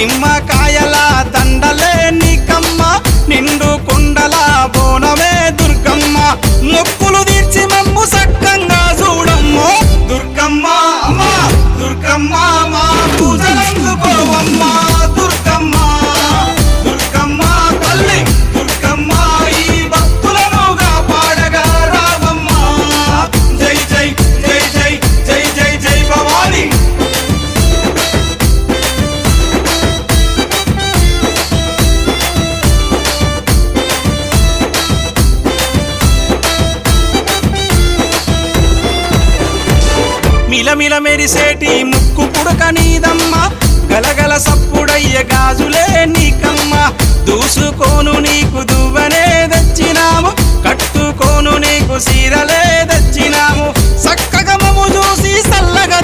నిమ్మకాయల దండలే నీకమ్మ నిండు కుండల బోనమే దుర్గమ్మ మొక్కులు తీర్చి మమ్ము సక్కంగా చూడమ్మో దుర్గమ్మ అమ్మా దుర్గమ్మ మా పూజలందుకోవమ్మ దుర్గమ్మ దుర్గమ్మ తల్లి దుర్గమ్మ ఈ భక్తులనుగా పాడగా రావమ్మ జై జై జై జై జై జై జై భవాని మిలమిల మెరిసేటి ముక్కు పుడక నీదమ్మ గలగల సప్పుడయ్య గాజులే నీకమ్మ దూసుకోను నీకు దువ్వనే తెచ్చినాము కట్టుకోను నీకు సీరలే తెచ్చినాము చక్కగా మము చూసి సల్లగా